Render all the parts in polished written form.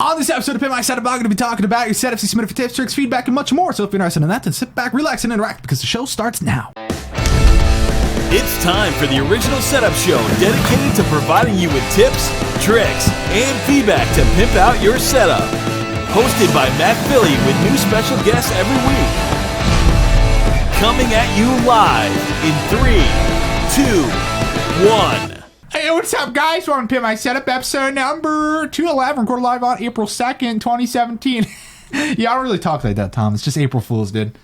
On this episode of Pimp, I'm going to be talking about your setups, you submitted for tips, tricks, feedback, and much more. So if you're interested in that, then sit back, relax, and interact because the show starts now. It's time for the original setup show dedicated to providing you with tips, tricks, and feedback to pimp out your setup. Hosted by Matt Philly with new special guests every week. Coming at you live in 3, 2, 1. Hey, what's up, guys? We're on Pimp My Setup, episode number 211, recorded live on April 2nd, 2017. Yeah, I don't really talk like that, Tom. It's just April Fools, dude.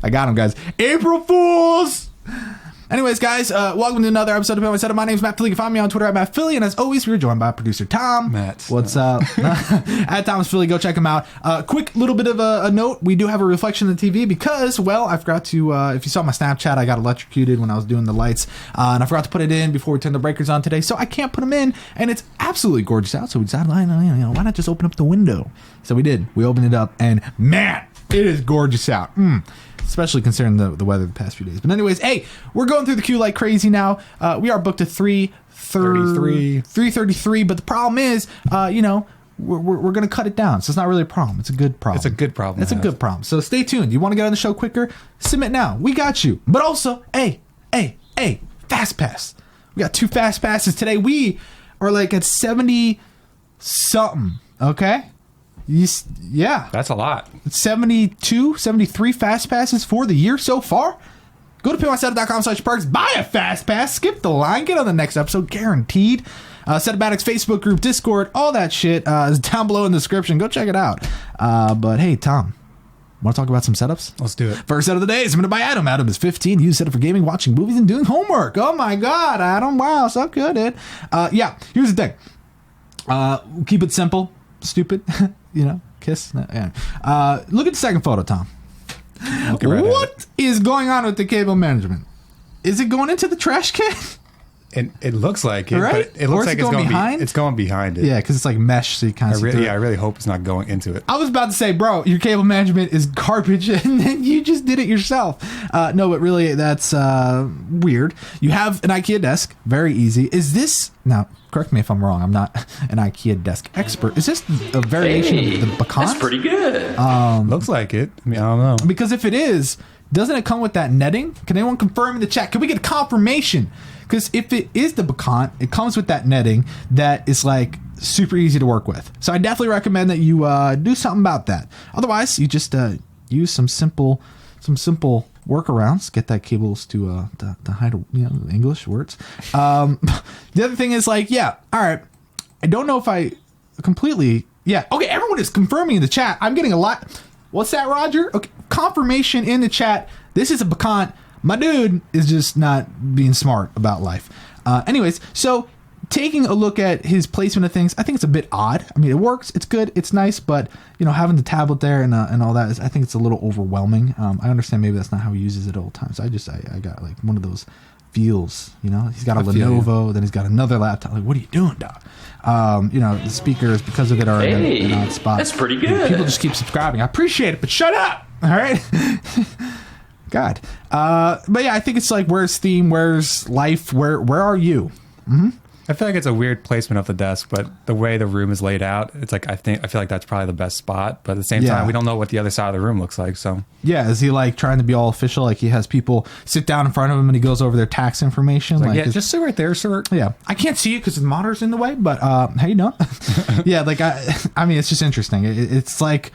I got him, guys. April Fools! Anyways, guys, welcome to another episode of Pimp My Setup. My name's Matt Philly. You can find me on Twitter at Matt Philly. And as always, we're joined by producer Tom. Matt. What's up? At Thomas Philly. Go check him out. Quick little bit of a note. We do have a reflection on the TV because, well, I forgot to, if you saw my Snapchat, I got electrocuted when I was doing the lights. And I forgot to put it in before we turned the breakers on today. So I can't put them in. And it's absolutely gorgeous out. So we decided, why not just open up the window? So we did. We opened it up. And, man, it is gorgeous out. Especially considering the weather the past few days. But anyways, hey, we're going through the queue like crazy now. We are booked at 3:33, but the problem is, we're going to cut it down. So it's not really a problem. It's a good problem. It's a good problem. It's a good problem. So stay tuned. You want to get on the show quicker? Submit now. We got you. But also, hey, Fast Pass. We got 2 Fast Passes today. We are like at 70-something, okay? Yeah. That's a lot. 72, 73 Fast Passes for the year so far. Go to pimp.com/perks, buy a Fast Pass, skip the line, get on the next episode, guaranteed. Setupmatics Facebook group, Discord, all that shit is down below in the description. Go check it out. But hey, Tom, want to talk about some setups? Let's do it. First set of the day is submitted by Adam. Adam is 15. Use setup for gaming, watching movies, and doing homework. Oh my God, Adam. Wow, so good, dude. Yeah, here's the thing. Keep it simple, stupid. Kiss. Yeah. Look at the second photo, Tom. What is going on with the cable management? Is it going into the trash can? It looks like it, right? But it looks like it's going behind. It's going behind it. Yeah, because it's like mesh, so you kind of. I really hope it's not going into it. I was about to say, bro, your cable management is garbage, and then you just did it yourself. No, but really, that's weird. You have an IKEA desk, very easy. Is this now? Correct me if I'm wrong. I'm not an IKEA desk expert. Is this a variation of the Bacon? That's pretty good. Looks like it. I mean, I don't know. Because if it is, doesn't it come with that netting? Can anyone confirm in the chat? Can we get confirmation? Because if it is the Bacon, it comes with that netting that is like super easy to work with. So I definitely recommend that you do something about that. Otherwise, you just use some simple workarounds. Get that cables to hide English words. The other thing is all right. I don't know if I completely. Yeah. Okay. Everyone is confirming in the chat. I'm getting a lot. What's that, Roger? Okay. Confirmation in the chat. This is a Bacon. My dude is just not being smart about life. Anyways, so taking a look at his placement of things, I think it's a bit odd. I mean, it works, it's good, it's nice, but having the tablet there and all that I think it's a little overwhelming. I understand maybe that's not how he uses it all the time. So I got like one of those feels. He's got a Lenovo, then he's got another laptop. Like, what are you doing, dog? The speakers because of it are in an odd spot. That's pretty good. People just keep subscribing. I appreciate it, but shut up. All right. God. But yeah, I think it's like, where's theme? Where's life? Where are you? Mm-hmm. I feel like it's a weird placement of the desk, but the way the room is laid out, it's like I feel like that's probably the best spot. But at the same time, we don't know what the other side of the room looks like. So yeah, is he like trying to be all official? Like he has people sit down in front of him and he goes over their tax information. Like just sit right there, sir. Yeah, I can't see you because the monitor's in the way. But how you doing? Yeah, like I mean, it's just interesting. It's like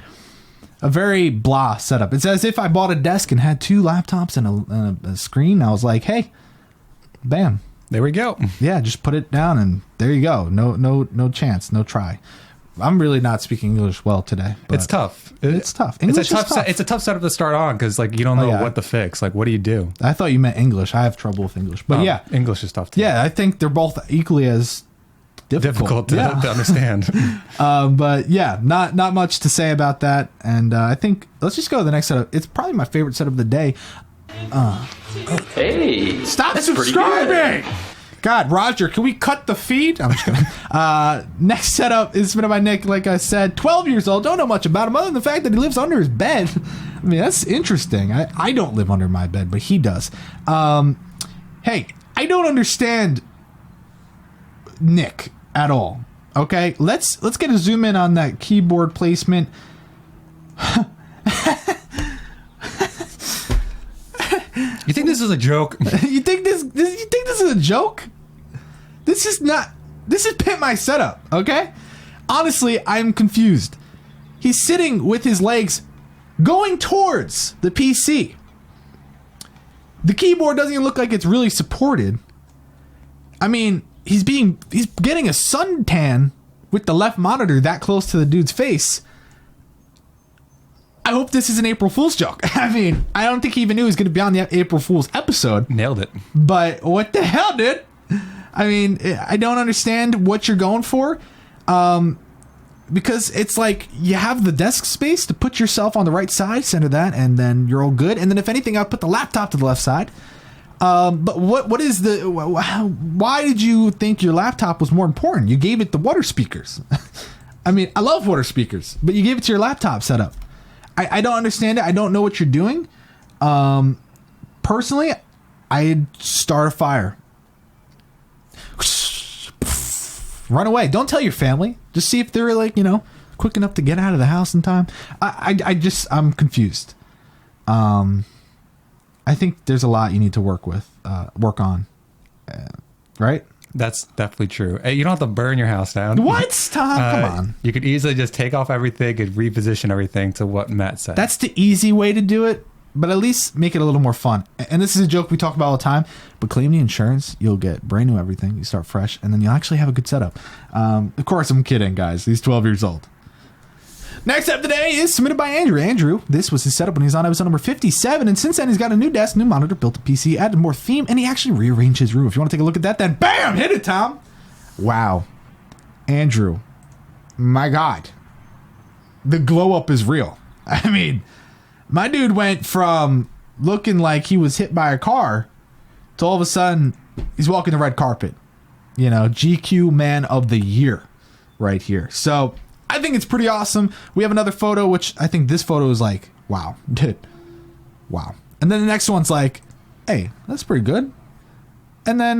a very blah setup. It's as if I bought a desk and had 2 laptops and a screen. I was like, hey, bam. There we go. Yeah, just put it down and there you go. No chance, no try. I'm really not speaking English well today. It's tough. It's tough. It's a tough setup to start on because like you don't know what to fix. Like, what do you do? I thought you meant English. I have trouble with English, but yeah, English is tough too. Yeah, I think they're both equally as difficult to understand. But yeah, not much to say about that. And I think let's just go to the next setup. It's probably my favorite setup of the day. Hey, stop subscribing. God, Roger, can we cut the feed? I'm just kidding. Next setup is submitted by Nick. Like I said, 12 years old. Don't know much about him other than the fact that he lives under his bed. I mean, that's interesting. I don't live under my bed, but he does. Hey, I don't understand Nick at all. Okay, let's get a zoom in on that keyboard placement. You think this is a joke? You think this is a joke? This is Pimp My Setup, okay? Honestly, I'm confused. He's sitting with his legs going towards the PC. The keyboard doesn't even look like it's really supported. I mean, he's getting a suntan with the left monitor that close to the dude's face. I hope this is an April Fool's joke. I mean, I don't think he even knew he was going to be on the April Fool's episode. Nailed it. But what the hell, dude? I mean, I don't understand what you're going for. Because it's like you have the desk space to put yourself on the right side, center that, and then you're all good. And then if anything, I'll put the laptop to the left side. But what is why did you think your laptop was more important? You gave it the water speakers. I mean, I love water speakers, but you gave it to your laptop setup. I don't understand it. I don't know what you're doing. Personally, I'd start a fire. Run away. Don't tell your family. Just see if they're quick enough to get out of the house in time. I'm confused. I think there's a lot you need to work on. Right? That's definitely true. Hey, you don't have to burn your house down. What? Tom, come on. You could easily just take off everything and reposition everything to what Matt said. That's the easy way to do it, but at least make it a little more fun. And this is a joke we talk about all the time, but claim the insurance, you'll get brand new everything. You start fresh, and then you'll actually have a good setup. Of course, I'm kidding, guys. He's 12 years old. Next up today is submitted by Andrew. Andrew, this was his setup when he was on episode number 57, and since then he's got a new desk, new monitor, built a PC, added more theme, and he actually rearranged his room. If you want to take a look at that, then bam, hit it, Tom. Wow. Andrew, my God. The glow up is real. I mean, my dude went from looking like he was hit by a car to all of a sudden he's walking the red carpet. GQ Man of the Year right here. So I think it's pretty awesome. We have another photo, which I think this photo is like, wow, dude. Wow. And then the next one's like, hey, that's pretty good. And then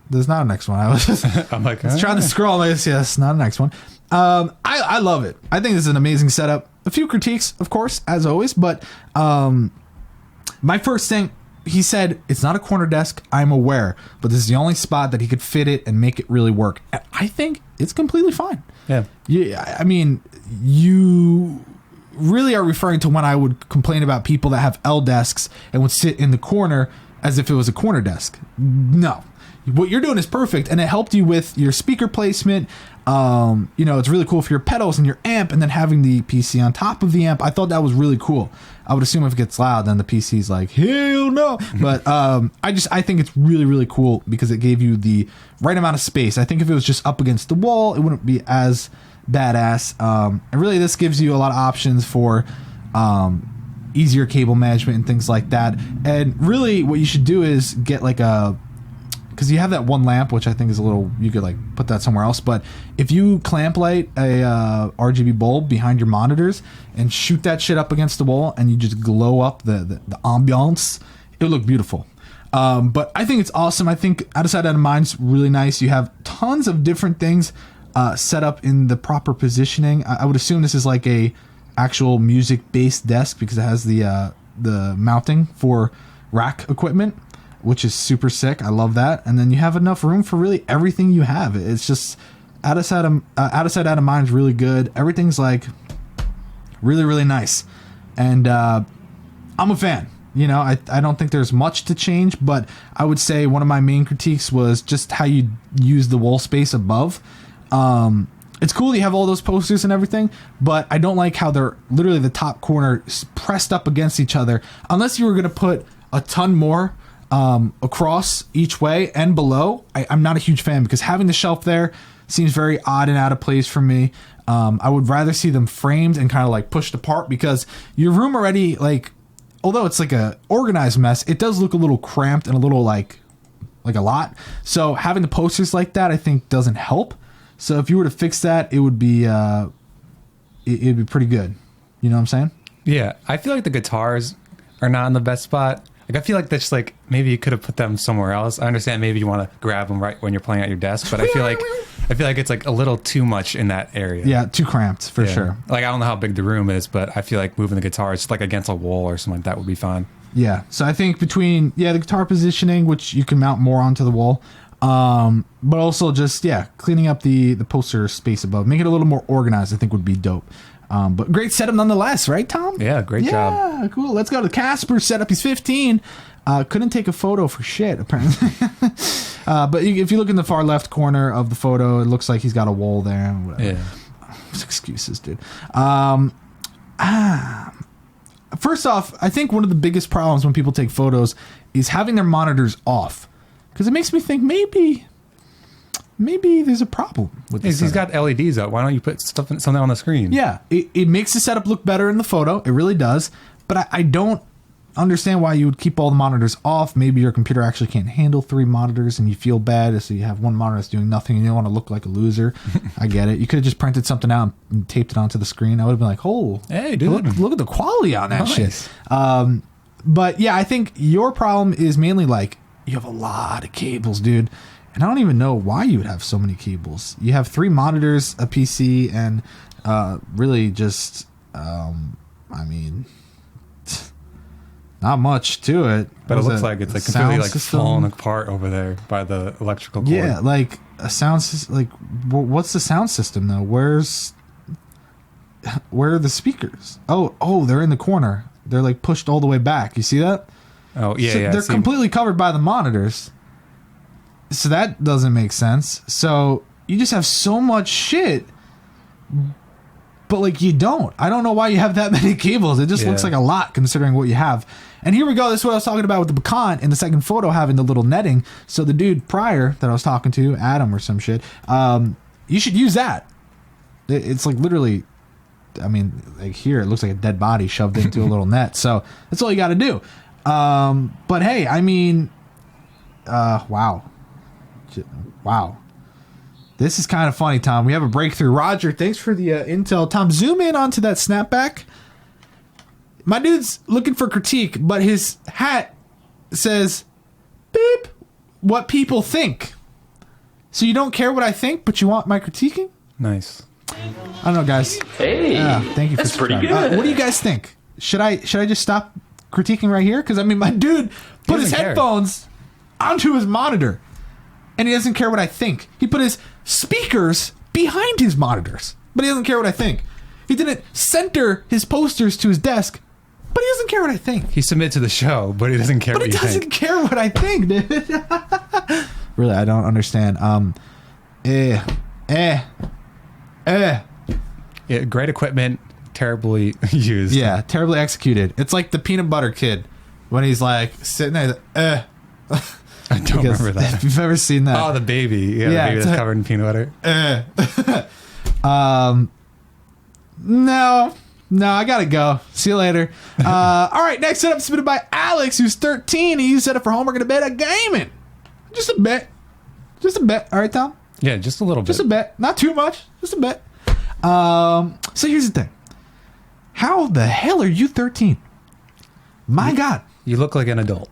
there's not a next one. I was just I'm like, trying to scroll. Yes, not a next one. I love it. I think this is an amazing setup. A few critiques, of course, as always. But my first thing, he said, it's not a corner desk, I'm aware, but this is the only spot that he could fit it and make it really work. And I think it's completely fine. Yeah. I mean, you really are referring to when I would complain about people that have L desks and would sit in the corner as if it was a corner desk. No. What you're doing is perfect, and it helped you with your speaker placement. It's really cool for your pedals and your amp, and then having the PC on top of the amp. I thought that was really cool. I would assume if it gets loud, then the PC's like, hell no. But I think it's really, really cool because it gave you the right amount of space. I think if it was just up against the wall, it wouldn't be as badass. And really, this gives you a lot of options for easier cable management and things like that. And really, what you should do is get because you have that one lamp, which I think is you could put that somewhere else. But if you clamp light a RGB bulb behind your monitors and shoot that shit up against the wall and you just glow up the ambiance, it would look beautiful. But I think it's awesome. I think Out of Sight, Out of Mind's really nice. You have tons of different things set up in the proper positioning. I would assume this is like a actual music-based desk because it has the mounting for rack equipment, which is super sick. I love that. And then you have enough room for really everything you have. It's just Out of Sight, Out of Mind is really good. Everything's really, really nice. And I'm a fan. I don't think there's much to change, but I would say one of my main critiques was just how you use the wall space above. It's cool you have all those posters and everything, but I don't like how they're literally the top corner pressed up against each other. Unless you were going to put a ton more across each way and below, I'm not a huge fan because having the shelf there seems very odd and out of place for me. I would rather see them framed and kind of pushed apart because your room already, although it's a organized mess, it does look a little cramped and a little like a lot. So having the posters like that, I think doesn't help. So if you were to fix that, it would be it'd be pretty good. You know what I'm saying? Yeah, I feel like the guitars are not in the best spot. Like, I feel like that's like maybe you could have put them somewhere else. I understand maybe you want to grab them right when you're playing at your desk, but I feel like it's like a little too much in that area. Yeah, too cramped for sure. Like, I don't know how big the room is, but I feel like moving the guitar just like against a wall or something like that would be fine. Yeah, so I think between the guitar positioning, which you can mount more onto the wall, but also just cleaning up the poster space above, make it a little more organized, I think would be dope. But great setup nonetheless, right, Tom? Yeah, great job. Yeah, cool. Let's go to Casper setup. He's 15. Couldn't take a photo for shit, apparently. But if you look in the far left corner of the photo, it looks like he's got a wall there. Whatever. Yeah. Excuses, dude. First off, I think one of the biggest problems when people take photos is having their monitors off. Because it makes me think maybe there's a problem with this. He's got LEDs up. Why don't you put something on the screen? Yeah, it makes the setup look better in the photo. It really does. But I don't understand why you would keep all the monitors off. Maybe your computer actually can't handle 3 monitors and you feel bad. So you have one monitor that's doing nothing and you don't want to look like a loser. I get it. You could have just printed something out and taped it onto the screen. I would have been like, oh, hey, dude. Look at the quality on that nice. shit. But yeah, I think your problem is mainly like you have a lot of cables, dude. And I don't even know why you would have so many cables. You have 3 monitors, a PC, and really just, not much to it. But it looks like it's like completely like falling apart over there by the electrical cord. Yeah, like a sound system. Like, what's the sound system though? Where are the speakers? Oh, they're in the corner. They're like pushed all the way back. You see that? Oh yeah, so yeah. They're completely covered by the monitors. So that doesn't make sense. So you just have so much shit. But like you don't. I don't know why you have that many cables. It just looks like a lot considering what you have. And here we go. This is what I was talking about with the pecan in the second photo having the little netting. So the dude prior that I was talking to, Adam or some shit, you should use that. It's like literally, I mean, like here it looks like a dead body shoved into a little net. So that's all you got to do. But hey, I mean, wow. This is kind of funny, Tom. We have a breakthrough. Roger, thanks for the intel. Tom, zoom in onto that snapback. My dude's looking for critique, but his hat says, beep, what people think. So you don't care what I think, but you want my critiquing? Nice. I don't know, guys. Hey, thank you for that's pretty subscribing. good. What do you guys think? Should I just stop critiquing right here? Because, I mean, my dude put his headphones onto his monitor. And he doesn't care what I think. He put his speakers behind his monitors, but he doesn't care what I think. He didn't center his posters to his desk, but he doesn't care what I think. He submitted to the show, but he doesn't care what you think. But he doesn't care what I think, dude. Really, I don't understand. Yeah, great equipment, terribly used. Yeah, terribly executed. It's like the peanut butter kid when he's like sitting there. I don't remember that. If you've ever seen that. Oh, the baby. Yeah, the baby that's covered in peanut butter. No, I gotta go. See you later. All right, next setup submitted by Alex, who's 13. He used setup for homework and a bit of gaming. Just a bit. All right, Tom? Yeah, just a little bit. Just a bit. Not too much. Just a bit. So here's the thing. How the hell are you 13? My God. You look like an adult.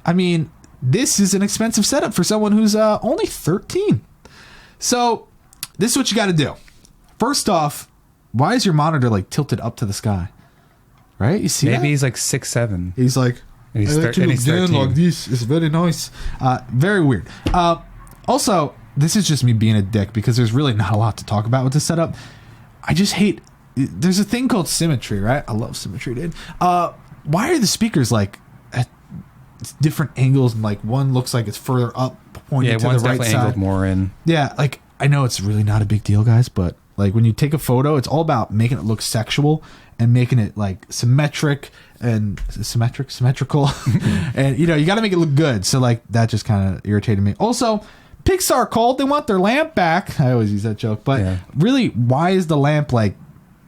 I mean, this is an expensive setup for someone who's only 13. So this is what you got to do. First off, why is your monitor like tilted up to the sky? Right? You see Maybe that? he's like 6'7". He's like, and he's 13. like this. It's very nice. Very weird. Also, this is just me being a dick because there's really not a lot to talk about with this setup. I just hate... There's a thing called symmetry, right? I love symmetry, dude. Why are the speakers like at different angles and like one looks like it's further up pointing to the right side? Yeah, one's definitely angled more in. Yeah, like I know it's really not a big deal, guys, but like when you take a photo, it's all about making it look sexual and making it like symmetrical. And you know, you got to make it look good. So like that just kind of irritated me. Also, Pixar called. They want their lamp back. I always use that joke, but really, why is the lamp like?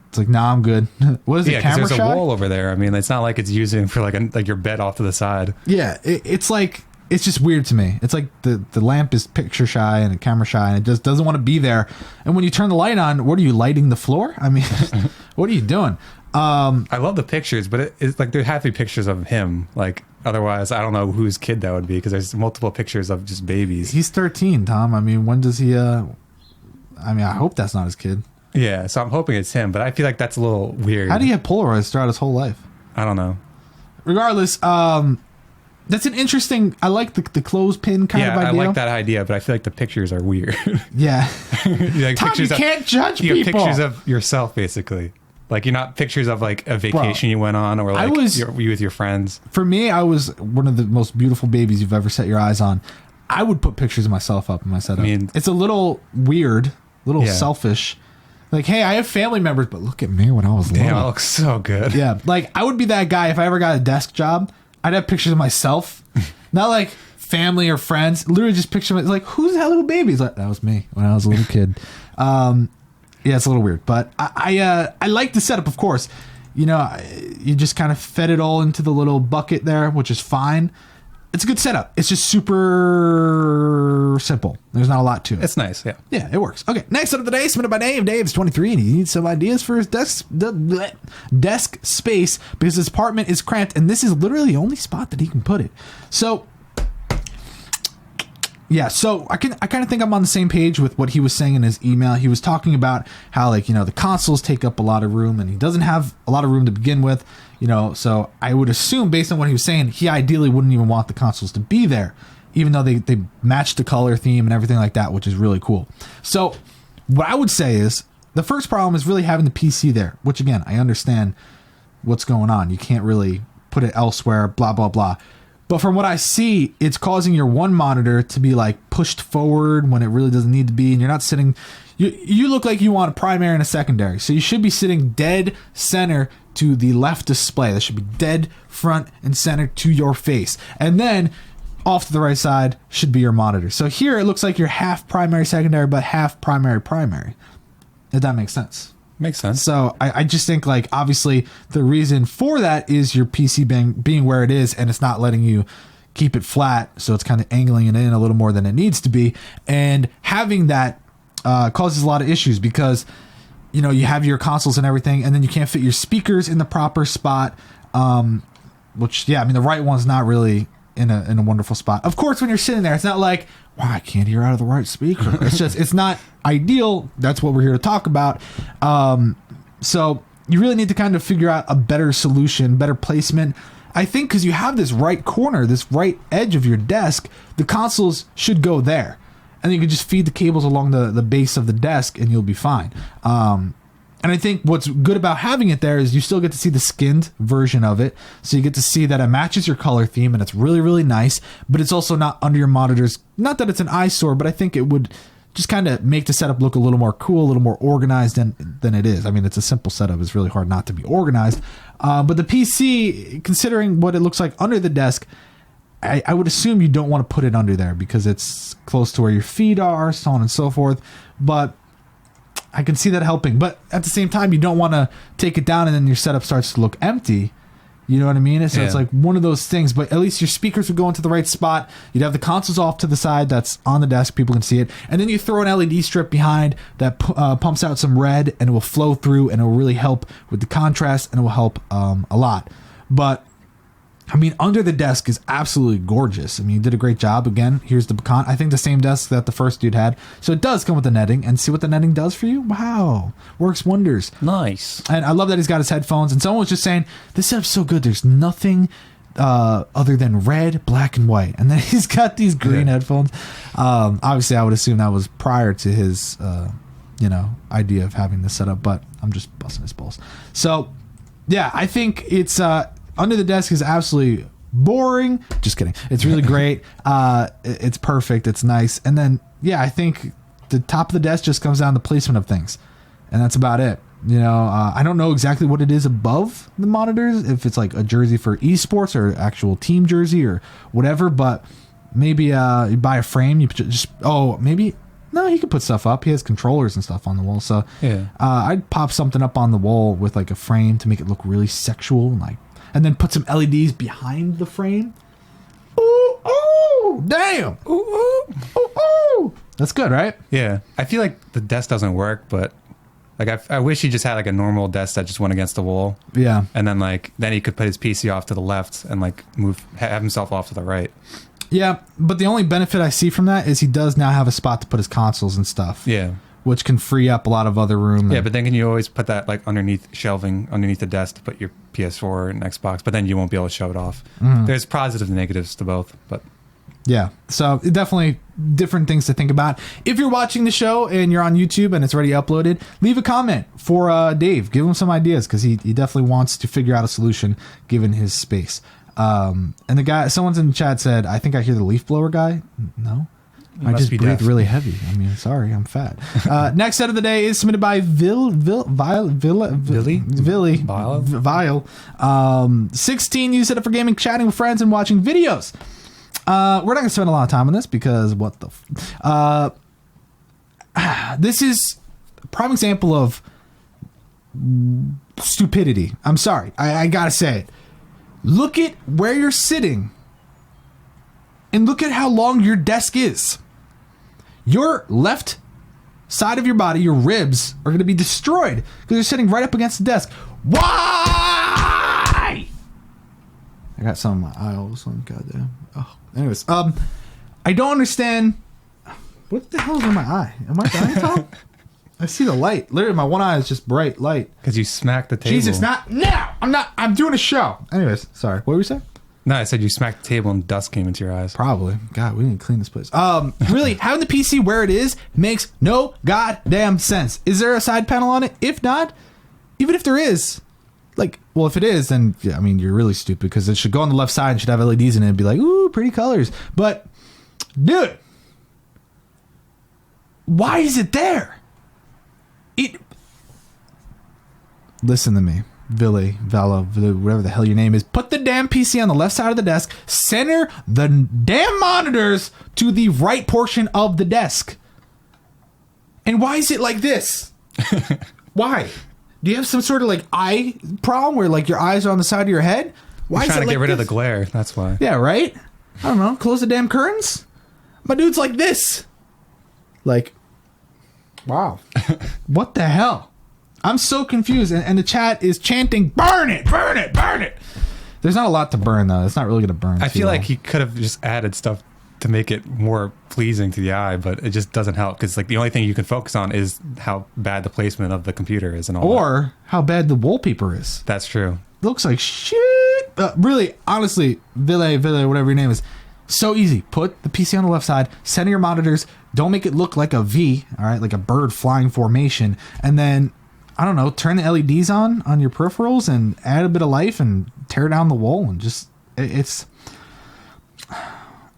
It's like, nah, I'm good. What is it? Camera there's shy? A wall over there. I mean, it's not like it's using for like your bed off to the side. Yeah, it's like it's just weird to me. It's like the lamp is picture shy and camera shy, and it just doesn't want to be there. And when you turn the light on, what are you lighting the floor? I mean, what are you doing? I love the pictures, but it's like there have to be pictures of him like Otherwise, I don't know whose kid that would be because there's multiple pictures of just babies. He's 13, Tom. I mean, when does he? I hope that's not his kid. Yeah, so I'm hoping it's him, but I feel like that's a little weird. How do you have Polaroids throughout his whole life? I don't know. Regardless, that's an interesting. I like the clothespin kind of idea. I like that idea, but I feel like the pictures are weird. Yeah, like Tom, you can't judge people. You have pictures of yourself, basically. Like you're not pictures of like a vacation you went on, or like you with your friends. For me, I was one of the most beautiful babies you've ever set your eyes on. I would put pictures of myself up in my setup. I mean, it's a little weird, selfish. Like, hey, I have family members, but look at me when I was little. Damn, I look so good. Yeah, like I would be that guy if I ever got a desk job. I'd have pictures of myself, not like family or friends. Literally just picture like, who's that little baby? He's like, that was me when I was a little kid. Yeah, it's a little weird, but I like the setup. Of course, you just kind of fed it all into the little bucket there, which is fine. It's a good setup. It's just super simple. There's not a lot to it. It's nice, yeah. Yeah, it works. Okay, next up of the day, submitted by Dave. Dave's 23, and he needs some ideas for his desk space because his apartment is cramped, and this is literally the only spot that he can put it. So, yeah, so I kind of think I'm on the same page with what he was saying in his email. He was talking about how, like, the consoles take up a lot of room, and he doesn't have a lot of room to begin with. So I would assume, based on what he was saying, he ideally wouldn't even want the consoles to be there, even though they match the color theme and everything like that, which is really cool. So what I would say is the first problem is really having the PC there, which, again, I understand what's going on. You can't really put it elsewhere, blah, blah, blah. But from what I see, it's causing your one monitor to be like pushed forward when it really doesn't need to be, and you're not sitting. You look like you want a primary and a secondary, so you should be sitting dead center to the left display. That should be dead front and center to your face, and then off to the right side should be your monitor. So here it looks like you're half primary, secondary, but half primary, primary. If that makes sense. Makes sense. So I just think, like, obviously the reason for that is your PC being where it is, and it's not letting you keep it flat, so it's kind of angling it in a little more than it needs to be. And having that causes a lot of issues because, you have your consoles and everything, and then you can't fit your speakers in the proper spot, which, yeah, I mean, the right one's not really in a wonderful spot. Of course, when you're sitting there, it's not like, wow, I can't hear out of the right speaker. It's just, it's not ideal. That's what we're here to talk about. So you really need to kind of figure out a better solution, better placement. I think because you have this right corner, this right edge of your desk, the consoles should go there. And you can just feed the cables along the base of the desk and you'll be fine. And I think what's good about having it there is you still get to see the skinned version of it. So you get to see that it matches your color theme and it's really, really nice. But it's also not under your monitors. Not that it's an eyesore, but I think it would just kind of make the setup look a little more cool, a little more organized than it is. I mean, it's a simple setup. It's really hard not to be organized. But the PC, considering what it looks like under the desk, I would assume you don't want to put it under there because it's close to where your feet are, so on and so forth. But I can see that helping. But at the same time, you don't want to take it down and then your setup starts to look empty. You know what I mean? So It's like one of those things, but at least your speakers would go into the right spot. You'd have the consoles off to the side that's on the desk. People can see it. And then you throw an LED strip behind that pumps out some red and it will flow through and it will really help with the contrast and it will help a lot. But I mean, under the desk is absolutely gorgeous. I mean, you did a great job. Again, here's the pecan. I think the same desk that the first dude had. So it does come with the netting. And see what the netting does for you? Wow. Works wonders. Nice. And I love that he's got his headphones. And someone was just saying, this setup's so good. There's nothing other than red, black, and white. And then he's got these green headphones. Obviously, I would assume that was prior to his, idea of having this setup. But I'm just busting his balls. So, yeah, I think it's... under the desk is absolutely boring. Just kidding. It's really great. It's perfect. It's nice. And then, yeah, I think the top of the desk just comes down to placement of things. And that's about it. I don't know exactly what it is above the monitors, if it's like a jersey for esports or actual team jersey or whatever. But maybe you buy a frame. You just, maybe... No, he could put stuff up. He has controllers and stuff on the wall. So I'd pop something up on the wall with like a frame to make it look really sexual and then put some LEDs behind the frame. Ooh, damn. Ooh. That's good, right? Yeah. I feel like the desk doesn't work, but Like I wish he just had like a normal desk that just went against the wall. Yeah. And then then he could put his PC off to the left and like have himself off to the right. Yeah, but the only benefit I see from that is he does now have a spot to put his consoles and stuff. Yeah. Which can free up a lot of other room. Yeah, but then can you always put that like underneath shelving, underneath the desk to put your PS4 and Xbox, but then you won't be able to show it off. There's positives and negatives to both, but... Yeah, so definitely different things to think about. If you're watching the show and you're on YouTube and it's already uploaded, leave a comment for Dave. Give him some ideas because he definitely wants to figure out a solution given his space. And the guy, someone's in the chat said, I think I hear the leaf blower guy. No, I just breathe really heavy. I mean, sorry, I'm fat. Next set of the day is submitted by Vile. 16, you set up for gaming, chatting with friends, and watching videos. We're not going to spend a lot of time on this because what the... this is a prime example of stupidity. I'm sorry. I got to say it. Look at where you're sitting and look at how long your desk is. Your left side of your body, your ribs, are going to be destroyed because you're sitting right up against the desk. Why? I got some in my eye all of a sudden. Goddamn. Oh, anyways, I don't understand. What the hell is in my eye? Am I dying, Tom? I see the light. Literally, my one eye is just bright light. Because you smacked the table. Jesus, not now. I'm not. I'm doing a show. Anyways, sorry. What were you saying? No, I said you smacked the table and dust came into your eyes. Probably. God, we need to clean this place. Really, having the PC where it is makes no goddamn sense. Is there a side panel on it? If not, even if there is, like, well, if it is, then yeah, I mean, you're really stupid because it should go on the left side and should have LEDs in it and be like, ooh, pretty colors. But, dude, why is it there? Listen to me. Whatever the hell your name is, put the damn PC on the left side of the desk, center the damn monitors to the right portion of the desk. And why is it like this? Why? Do you have some sort of like eye problem where like your eyes are on the side of your head? Why You're trying to get rid this? of the glare, that's why. Yeah, right? I don't know. Close the damn curtains? My dude's like this. Like, wow. What the hell? I'm so confused, and the chat is chanting, burn it, burn it, burn it. There's not a lot to burn, though. It's not really going to burn. I feel like he could have just added stuff to make it more pleasing to the eye, but it just doesn't help because like the only thing you can focus on is how bad the placement of the computer is and all or that. How bad the wallpaper is. That's true. Looks like shit. Really, honestly, Ville, whatever your name is, so easy. Put the PC on the left side, center your monitors, don't make it look like a V, all right, like a bird flying formation, and then I don't know, turn the LEDs on your peripherals and add a bit of life and tear down the wall and just it's.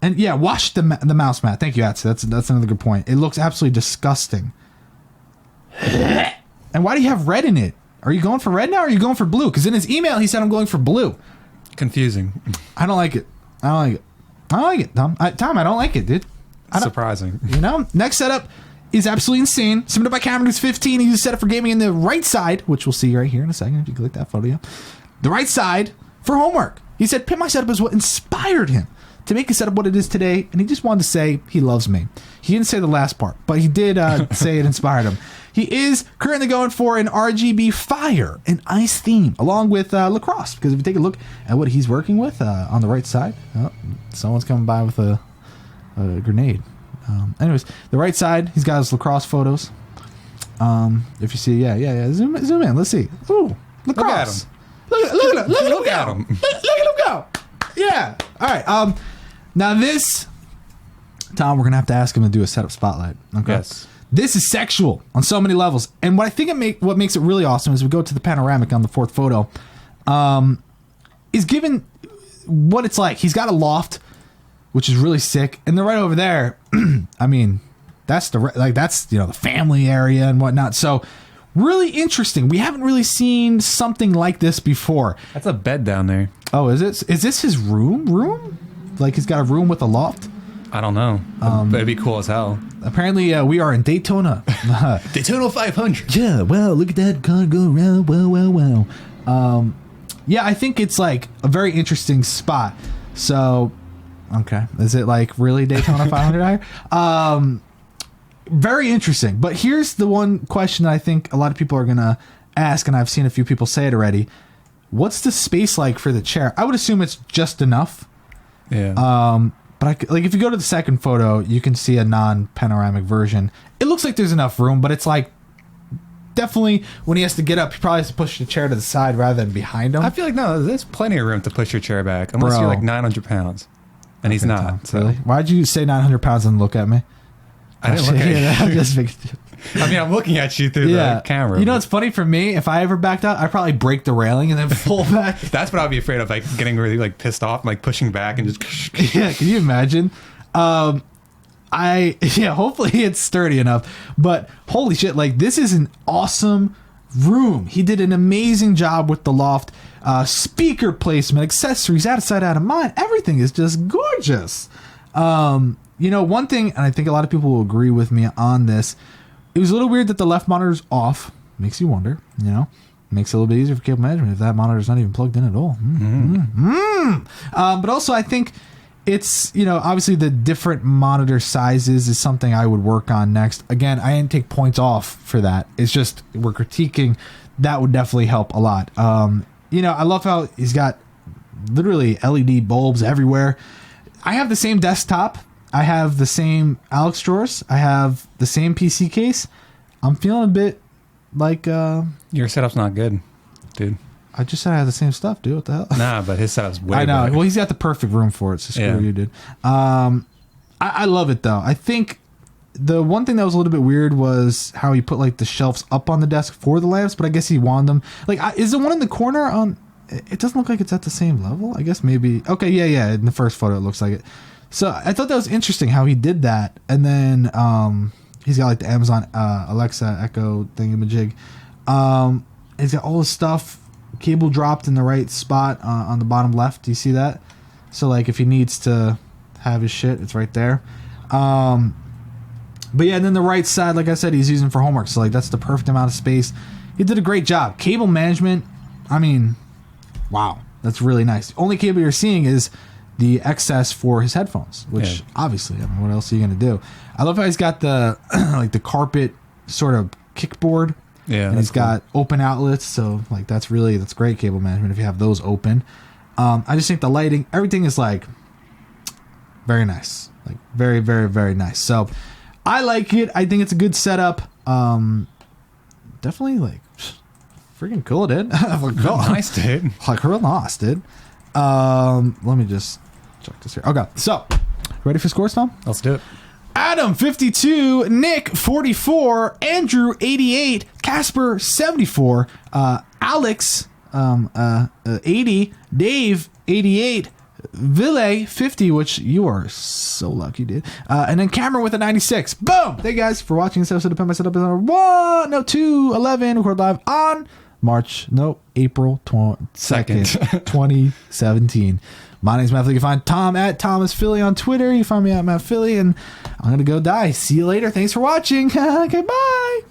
And yeah, wash the mouse mat. Thank you, Atsu. That's another good point. It looks absolutely disgusting. And why do you have red in it? Are you going for red now or are you going for blue? Because in his email he said I'm going for blue. Confusing. I don't like it. I don't like it, Tom. I don't like it, dude. Surprising. You know? Next setup is absolutely insane. Submitted by Cameron, who's 15. He's set up for gaming in the right side, which we'll see right here in a second if you click that photo. The right side for homework. He said, Pimp, my setup is what inspired him to make a setup what it is today, and he just wanted to say he loves me. He didn't say the last part, but he did say it inspired him. He is currently going for an RGB fire and ice theme, along with lacrosse, because if you take a look at what he's working with on the right side, someone's coming by with a grenade. Anyways, the right side, he's got his lacrosse photos. If you see, yeah. Zoom in. Let's see. Ooh, lacrosse. Look at him. Look at him go. Yeah. All right. Now this, Tom, we're gonna have to ask him to do a setup spotlight. Okay. Yes. This is sexual on so many levels, and what I think what makes it really awesome is we go to the panoramic on the fourth photo. Is given what it's like. He's got a loft, which is really sick, and then right over there, I mean, that's the family area and whatnot. So really interesting. We haven't really seen something like this before. That's a bed down there. Oh, is it? Is this his room? Like he's got a room with a loft? I don't know. But it'd be cool as hell. Apparently, we are in Daytona. Daytona 500. Yeah, well, look at that car go around. Wow. Yeah, I think it's like a very interesting spot. So, okay. Is it like really Daytona 500 higher? very interesting. But here's the one question that I think a lot of people are gonna ask, and I've seen a few people say it already. What's the space like for the chair? I would assume it's just enough. Yeah. But if you go to the second photo, you can see a non-panoramic version. It looks like there's enough room, but it's like definitely when he has to get up, he probably has to push the chair to the side rather than behind him. I feel like no, there's plenty of room to push your chair back, unless Bro. you're like 900 pounds, and he's not. So. Really? Why'd you say 900 pounds and look at me? I didn't look at you. I'm just making. I mean, I'm looking at you through the camera. You know what's funny for me? If I ever backed out, I'd probably break the railing and then pull back. That's what I'd be afraid of, like getting really like pissed off, like pushing back and just. Yeah, can you imagine? Hopefully it's sturdy enough. But holy shit, like this is an awesome room. He did an amazing job with the loft, speaker placement, accessories, out of sight, out of mind. Everything is just gorgeous. One thing, and I think a lot of people will agree with me on this. It was a little weird that the left monitor's off. Makes you wonder, Makes it a little bit easier for cable management if that monitor's not even plugged in at all. But also, I think it's, obviously the different monitor sizes is something I would work on next. Again, I didn't take points off for that. It's just we're critiquing. That would definitely help a lot. I love how he's got literally LED bulbs everywhere. I have the same desktop. I have the same Alex drawers. I have the same PC case. I'm feeling a bit like... Your setup's not good, dude. I just said I have the same stuff, dude. What the hell? Nah, but his setup's way better. I know. Well, he's got the perfect room for it, so screw you, dude. I love it, though. I think the one thing that was a little bit weird was how he put, like, the shelves up on the desk for the lamps, but I guess he wanted them... Like, is the one in the corner on... It doesn't look like it's at the same level. I guess maybe... Okay, yeah. In the first photo, it looks like it. So I thought that was interesting how he did that. And then he's got like the Amazon Alexa Echo thingamajig. He's got all the stuff, cable dropped in the right spot on the bottom left. Do you see that? So like if he needs to have his shit, it's right there. But yeah, and then the right side, like I said, he's using for homework. So like that's the perfect amount of space. He did a great job. Cable management, I mean, wow, that's really nice. The only cable you're seeing is the excess for his headphones, which obviously, I mean, what else are you going to do? I love how he's got the like the carpet sort of kickboard. Yeah, and he's got open outlets, so like that's great cable management if you have those open. I just think the lighting, everything is like very nice, like very, very, very nice. So I like it. I think it's a good setup. Definitely like freaking cool, dude. Nice, dude. Like real nice, dude. Let me just check this here. Okay, so ready for scores, Tom? Let's do it. Adam 52, Nick 44, Andrew 88, Casper 74, Alex 80, Dave 88, Ville 50, which you are so lucky, dude. And then Cameron with a 96. Boom! Thank you guys for watching this episode of Pimp My Setup. 211 record live on April 2nd, 2017. My name's Matt Philly. You can find Tom at Thomas Philly on Twitter. You can find me at Matt Philly, and I'm going to go die. See you later. Thanks for watching. Okay, bye.